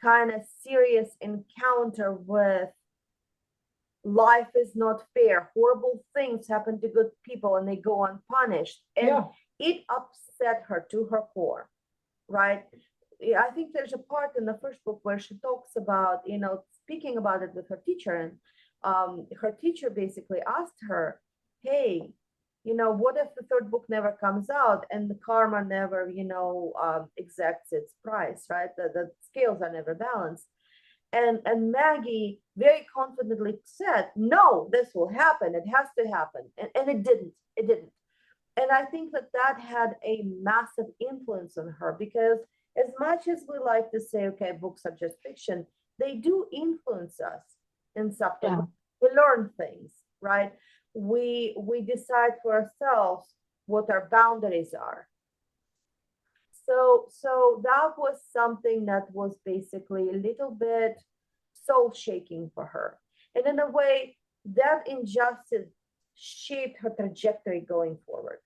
kind of serious encounter with life is not fair. Horrible things happen to good people and they go unpunished. And it upset her to her core, right? I think there's a part in the first book where she talks about, speaking about it with her teacher, and her teacher basically asked her, hey, what if the third book never comes out and the karma never, exacts its price, right? The scales are never balanced. And Maggie very confidently said, no, this will happen. It has to happen. And it didn't. And I think that had a massive influence on her, because as much as we like to say, okay, books are just fiction, they do influence us in subtle Yeah. ways. We learn things, right? We decide for ourselves what our boundaries are. So that was something that was basically a little bit soul shaking for her. And in a way, that injustice shaped her trajectory going forward.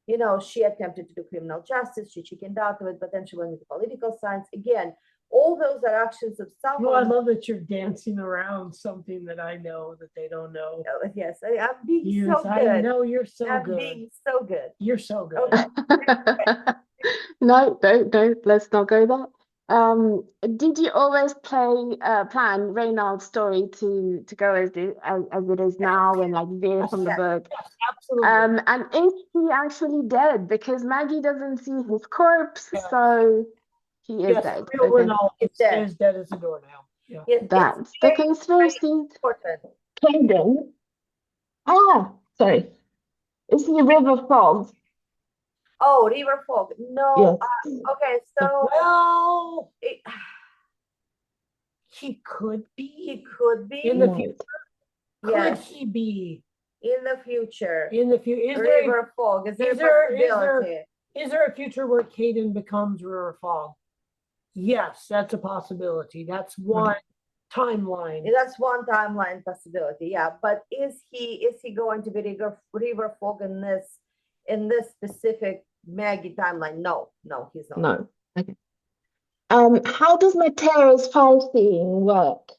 You know, she attempted to do criminal justice, she chickened out of it, but then she went into political science. Again, all those are actions of Well, I someone. love that you're dancing around something that I know that they don't know. Oh, yes, I'm being You, so I good. know you're so I'm good. being so good. You're so good. Okay. No, don't, let's not go there. Did you always plan Reynald's story to go as it is now and like veer from the Yes, book? yes, absolutely. And is he actually dead? Because Maggie doesn't see his corpse, Yes. so he is Yes, dead. real Okay, Renault It's dead. is dead as a doornail. Yeah. Yes, it's that's the very, very conspiracy. important. Caden. Ah, sorry. Is he River Fog? Oh, River Folk. No, Yes. okay, so Well, it, he could he be could be, in the Right. future. Could yes, he be in the future. in the future? Is there River Folk. Is there is a there- possibility? is there a future where Caden becomes River Fog? Yes, that's a possibility. That's one timeline. That's one timeline possibility, yeah. But is he going to be River Folk in this specific Maggie timeline? No, he's not. No. Okay. How does Mateo's fire seeing work?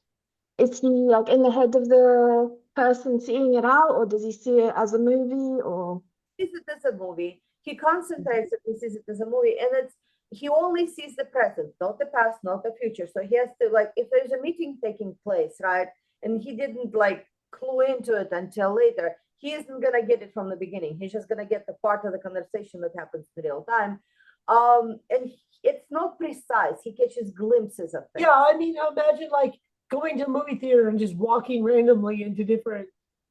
Is he like in the head of the person seeing it out, or does he see it as a movie, or? Sees it as a movie. He concentrates and he sees it as a movie, and he only sees the present, not the past, not the future. So he has to, like, if there's a meeting taking place, right, and he didn't like clue into it until later, he isn't gonna get it from the beginning. He's just gonna get the part of the conversation that happens in real time. And it's not precise. He catches glimpses of things. Yeah, I mean, imagine like going to a movie theater and just walking randomly into different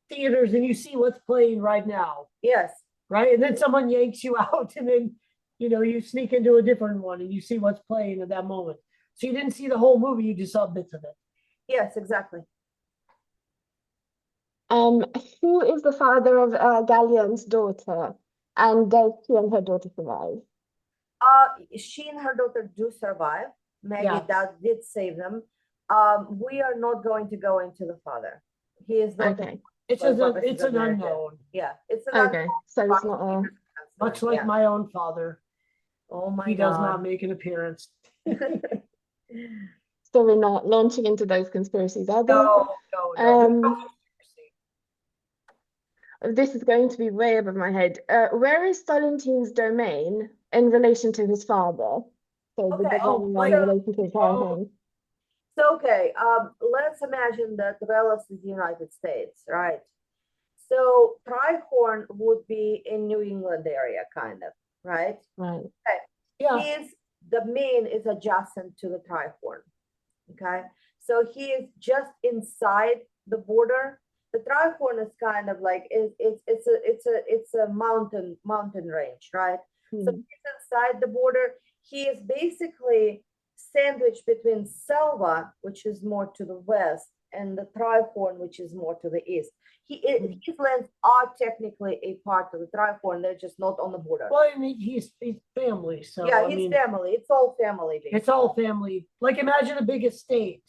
theaters and you see what's playing right now, Yes. right? And then someone yanks you out and then, you sneak into a different one and you see what's playing at that moment. So you didn't see the whole movie, you just saw bits of it. Yes, exactly. Who is the father of Galleon's daughter, and does she and her daughter survive? She and her daughter do survive. Maggie Yeah. did save them. We are not going to go into the father. He is not. Okay. It's For an purposes of narrative. unknown, Yeah, it's an Okay, so it's not a. much like Yeah. my own father. Oh my He does not God. make an appearance. So we're not launching into those conspiracies, are they? No. This is going to be way above my head. Where is Stolentin's domain in relation to his father? So the Okay. big one like- in relation to his father. So, okay, let's imagine that Velos is the United States, right? So Trihorn would be in New England area, kind of, right? Right. Yeah. The main is adjacent to the Trihorn. Okay, so he is just inside the border. The Trihorn is kind of like it's a mountain range, right? So he's inside the border. He is basically sandwiched between Selva, which is more to the west, and the Trihorn, which is more to the east. His lands are technically a part of the Trihorn. They're just not on the border. Well, I mean, he's family, so Yeah, I his mean, family. It's all family. Basically. it's all family. Like imagine a big estate,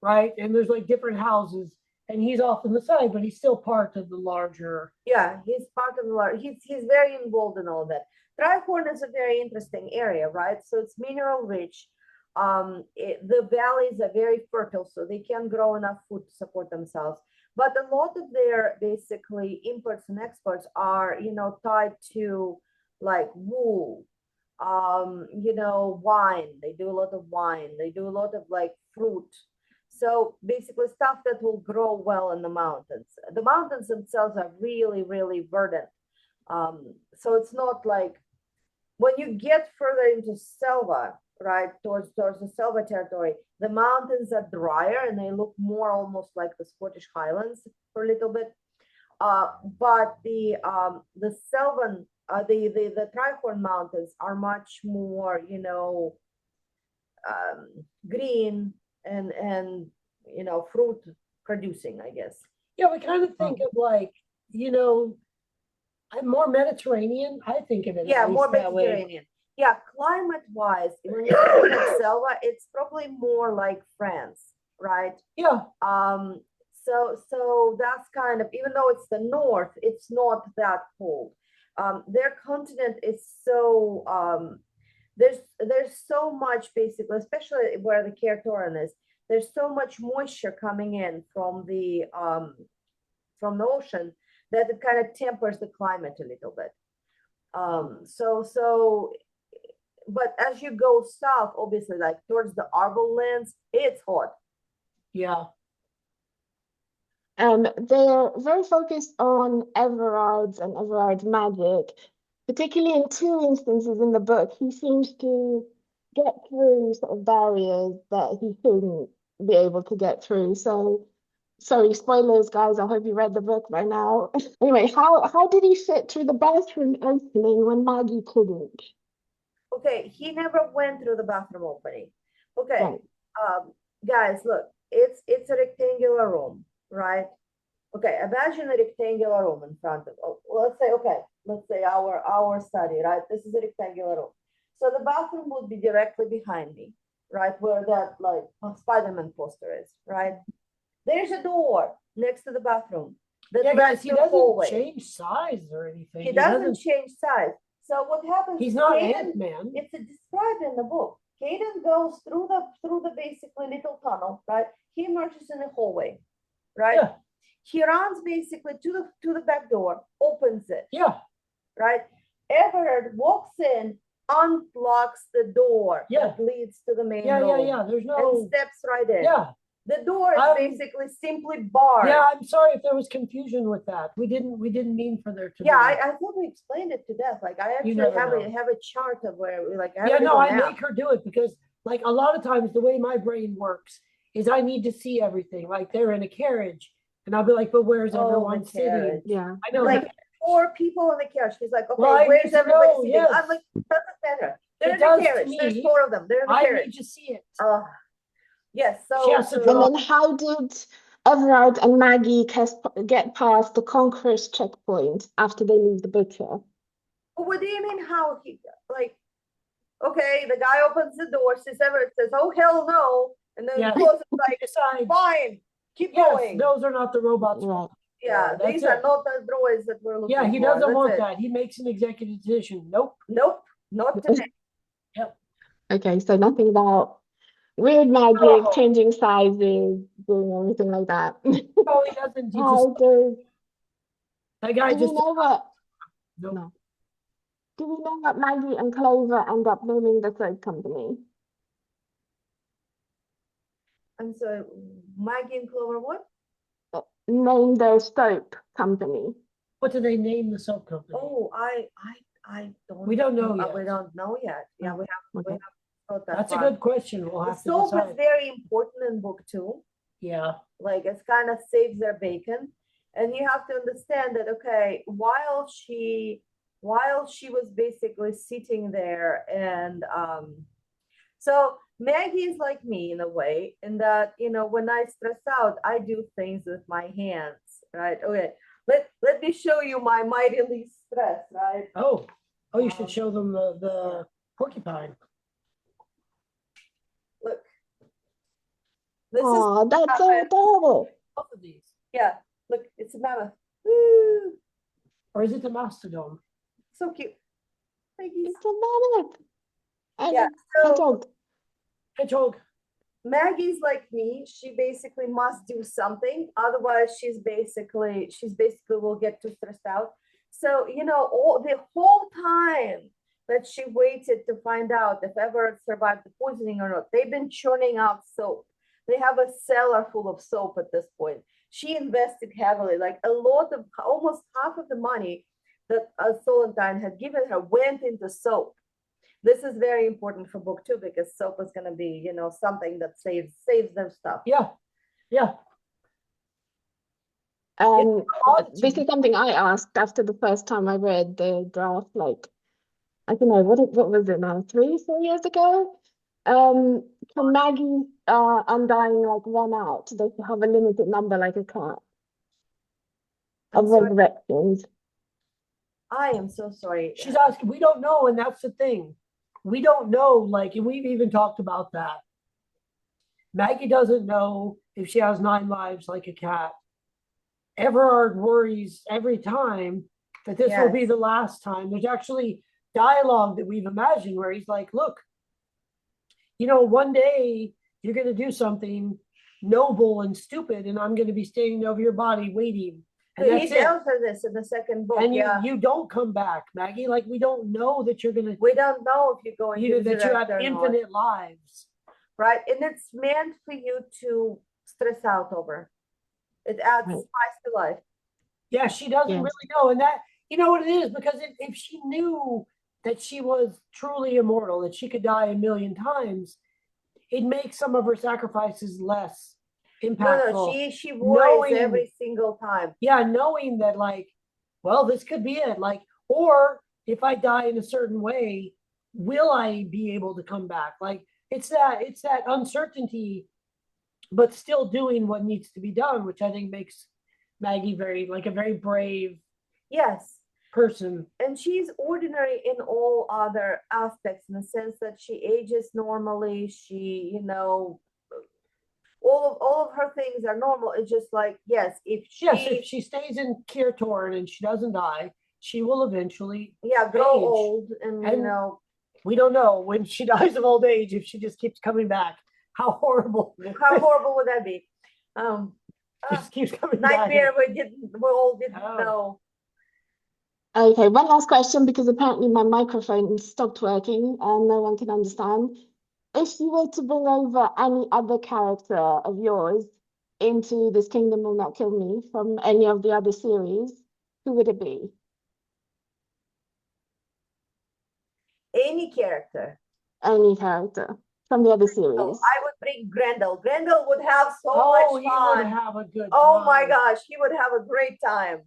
right? And there's like different houses, and he's off on the side, but he's still part of the larger. Yeah, he's part of the large. He's very involved in all that. Trihorn is a very interesting area, right? So it's mineral rich. The valleys are very fertile, so they can grow enough food to support themselves. But a lot of their basically imports and exports are, tied to like wool, wine. They do a lot of wine. They do a lot of like fruit. So basically stuff that will grow well in the mountains. The mountains themselves are really, really verdant. So it's not like when you get further into Selva, right, towards the Selva territory, the mountains are drier and they look more almost like the Scottish Highlands for a little bit. But the Selvan, the Trihorn Mountains are much more, green and fruit producing, I guess. Yeah, we kind of think of like, you know, more Mediterranean. I think of it Yeah, at least more that way. Mediterranean. Yeah, climate-wise, when you're looking at Selva, it's probably more like France, right? Yeah, So that's kind of, even though it's the north, it's not that cold. Their continent is so there's so much, basically, especially where the Kertoran is. There's so much moisture coming in from the ocean that it kind of tempers the climate a little bit. So but as you go south, obviously, like towards the Arbol lands, it's hot. yeah. They're very focused on Everard's and Everard's magic, particularly in two instances in the book. He seems to get through sort of barriers that he shouldn't be able to get through. So, sorry, spoilers, guys. I hope you read the book by now. Anyway, how did he fit through the bathroom opening when Maggie couldn't? Okay, he never went through the bathroom opening. Okay, Right. guys, look, it's a rectangular room, right? Okay, imagine a rectangular room in front of, let's say our study, right? This is a rectangular room. So the bathroom would be directly behind me, right? Where that like Spider-Man poster is, right? There's a door next to the bathroom that Yeah, guys, leads he to a doesn't hallway. change size or anything. He doesn't change size. So what happens? He's not Caden- Ant-Man. It's described in the book. Caden goes through the basically little tunnel, right? He emerges in the hallway, right? Yeah, He runs basically to the back door, opens it, yeah, right? Everett walks in, unlocks the door Yeah. that leads to the main yeah, yeah, room, yeah. There's and no, steps right in. yeah, The door is Um, basically simply barred. yeah. I'm sorry if there was confusion with that. We didn't mean for there to Yeah, be. I thought we explained it to death. Like I actually never have know. have a chart of where we like I have Yeah, a no, little I map. make her do it because, like, a lot of times the way my brain works is I need to see everything. Like they're in a carriage, and I'll be like, "But where's Oh, the everyone sitting?" carriage. Yeah. I know. Like 4 people in the carriage. He's like, okay, Well, I where's need to everybody know, sitting? yes. I'm like, doesn't matter. They're It in the does to carriage. There's me. 4 of them. They're in the I need carriage. to see it. Yes. She has to So And draw. then how did Everard and Maggie get past the Conqueror's checkpoint after they leave the butcher? what do you mean how he like? Okay, the guy opens the door. Says Everett says, "Oh hell no," and then Yeah. closes like, Besides, "Fine, keep yes, going." those are not the robots. Right. Yeah, that's these it. are not the droids that we're looking Yeah, for. he doesn't That's want it. that. He makes an executive decision. Nope. Nope, not today. Okay, so nothing about weird magic, Oh. changing sizes, doing anything like that. No, he doesn't. He just How does that guy do we just know what nope. no. Do we know what Maggie and Clover end up naming the third company? And so Maggie and Clover, what? Name their soap company. What do they name the soap company? Oh, I don't. We don't know yet. We don't know yet. Yeah, we Okay. haven't got that That's a far. good question. We'll The have to soap is decide. very important in book 2. Yeah. Like it's kind of saves their bacon, and you have to understand that. Okay, while she was basically sitting there, and so Maggie is like me in a way, in that when I stress out, I do things with my hands, right? Okay, let me show you my mighty least stress, right? Oh, you should show them the porcupine. Look, this is Oh, that's so adorable. Both of these. yeah. Look, it's a mammoth. Woo, Or is it the mastodon? so cute. Maggie's. It's a mammoth. And Yeah, a so hedgehog. Hedgehog. Maggie's like me. She basically must do something, otherwise she's basically will get too stressed out. So all the whole time that she waited to find out if Everett survived the poisoning or not, they've been churning out soap. They have a cellar full of soap at this point. She invested heavily, like almost half of the money that Solentine had given her went into soap. This is very important for book 2 because soap is going to be, something that saves their stuff. Yeah. Yeah. This is something I asked after the first time I read the draft, like, I don't know, what was it now, 3, 4 years ago? Can Maggie Undying like run out? Does she have a limited number like a cat I'm of sorry. resurrections? I am so sorry. She's asking, we don't know, and that's the thing. We don't know, like, and we've even talked about that. Maggie doesn't know if she has 9 lives like a cat. Everard worries every time that this will be Yes. the last time. There's actually dialogue that we've imagined where he's like, look, one day you're going to do something noble and stupid, and I'm going to be standing over your body waiting. And He that's it. tells her this in the second book. And Yeah. you don't come back, Maggie. Like, we don't know that you're going to, We don't know if you're going to that you have resurrect or not, infinite lives. right? And it's meant for you to stress out over. It adds Right. spice to life. Yeah, she doesn't Yes. really know. And that, you know what it is? Because if she knew that she was truly immortal, that she could die a million times, it makes some of her sacrifices less impactful. No, she worries knowing, every single time. yeah, knowing that, like, well, this could be it. Like, or if I die in a certain way, will I be able to come back? Like, it's that uncertainty, but still doing what needs to be done, which I think makes Maggie a very brave Yes. person. And she's ordinary in all other aspects, in the sense that she ages normally. She, all of her things are normal. It's just like, yes, if she stays in Kirtorn and she doesn't die, she will eventually grow age. old, and we don't know when she dies of old age if she just keeps coming back. How horrible! How horrible would that be? Just keeps coming nightmare back. we all didn't know. Okay, one last question, because apparently my microphone stopped working and no one can understand. If you were to bring over any other character of yours into This Kingdom Will Not Kill Me from any of the other series, who would it be? Any character. Any character from the other Oh, series. I would bring Grendel. Grendel would have so much He fun. would have a good Oh time. my gosh, he would have a great time.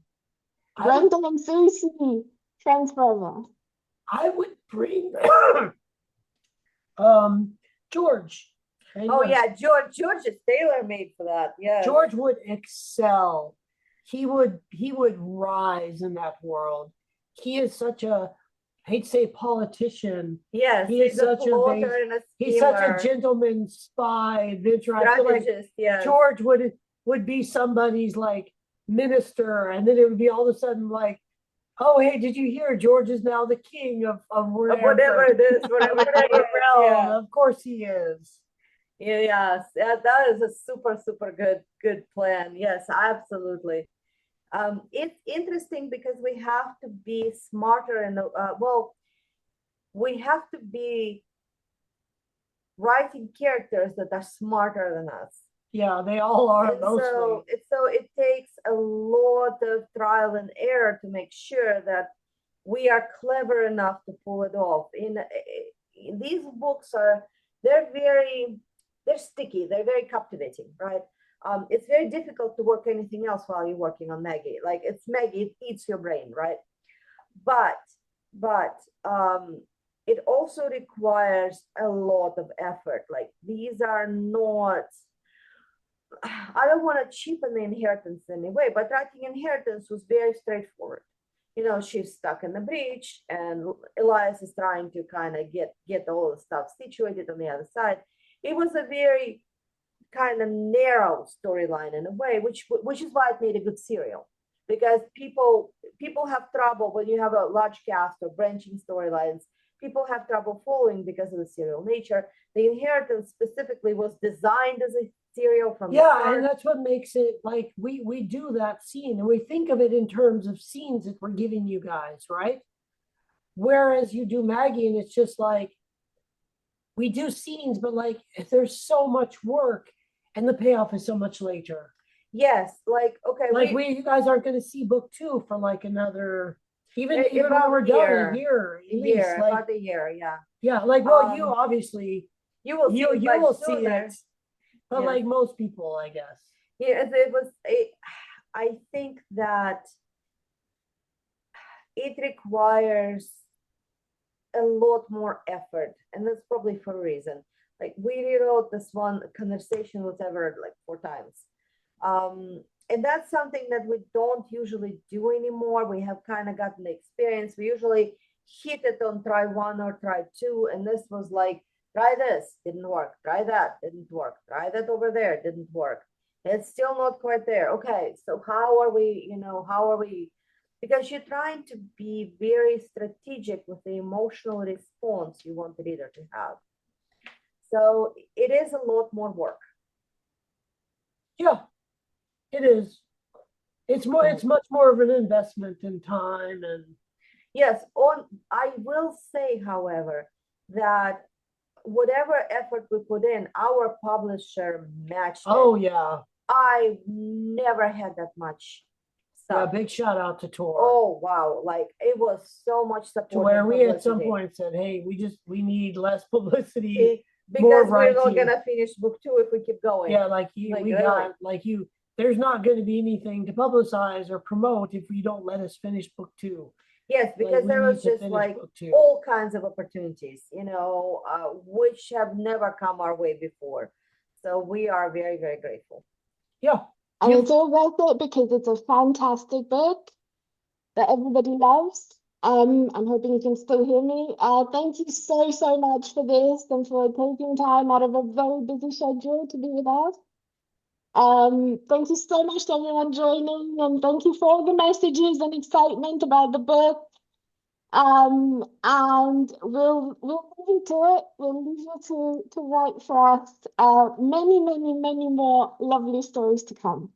Grendel and Susie, friends forever. I would bring George. Oh yeah, George is tailor-made for that. Yeah. George would excel. He would rise in that world. He is such a, I hate to say politician. Yes, he is such he's such a gentleman, spy, adventurer. Strategist, yes. George would be somebody's like minister, and then it would be all of a sudden like, oh hey, did you hear George is now the king of whatever it is, whatever it is. Yeah. Of course he is. Yes, that is a super good plan. Yes, absolutely. It's interesting because we have to be smarter, and we have to be writing characters that are smarter than us. Yeah, they all are. And so it takes a lot of trial and error to make sure that we are clever enough to pull it off. In these books they're sticky, they're very captivating, right? It's very difficult to work anything else while you're working on Maggie. Like, it's Maggie, it eats your brain, right? But it also requires a lot of effort. Like, these are not, I don't want to cheapen the Inheritance in any way, but writing Inheritance was very straightforward. She's stuck in the breach, and Elias is trying to kind of get all the stuff situated on the other side. It was a very kind of narrow storyline in a way, which is why it made a good serial, because people have trouble when you have a large cast or branching storylines. People have trouble following because of the serial nature. The Inheritance specifically was designed as a serial from the start. And that's what makes it like we do that scene, and we think of it in terms of scenes that we're giving you guys, right? Whereas you do Maggie, and it's just like we do scenes, but like there's so much work, and the payoff is so much later. Yes, like, okay, like you guys aren't going to see book 2 for like another, even when we're done, a year, at least, like about a year, yeah. Yeah, like, well, you obviously you will see it, but like most people, I guess. Yeah, I think that it requires a lot more effort, and that's probably for a reason. Like we rewrote this one conversation, whatever, like 4 times. And that's something that we don't usually do anymore. We have kind of gotten the experience. We usually hit it on try one or try two. And this was like, try this, didn't work. Try that, didn't work. Try that over there, didn't work. It's still not quite there. Okay, so how are we, how are we? Because you're trying to be very strategic with the emotional response you want the reader to have. So it is a lot more work. Yeah, it is. It's much more of an investment in time and Yes, I will say, however, that whatever effort we put in, our publisher matched it. oh yeah. I never had that much Yeah, stuff. big shout out to Tor. Oh wow, like it was so much support. To where and we at some publicity. point said, hey, we need less publicity. See, more because we're not writing. gonna finish book 2 if we keep going. Yeah, like we really. got there's not going to be anything to publicize or promote if you don't let us finish book 2. Yes, because Like, we there was need to just finish like book 2. all kinds of opportunities, which have never come our way before. So we are very, very grateful. Yeah. And it's all worth it because it's a fantastic book that everybody loves. I'm hoping you can still hear me. Thank you so, so much for this and for taking time out of a very busy schedule to be with us. Thank you so much to everyone joining, and thank you for all the messages and excitement about the book. And we'll leave you to it. We'll leave you to write for us many, many, many more lovely stories to come.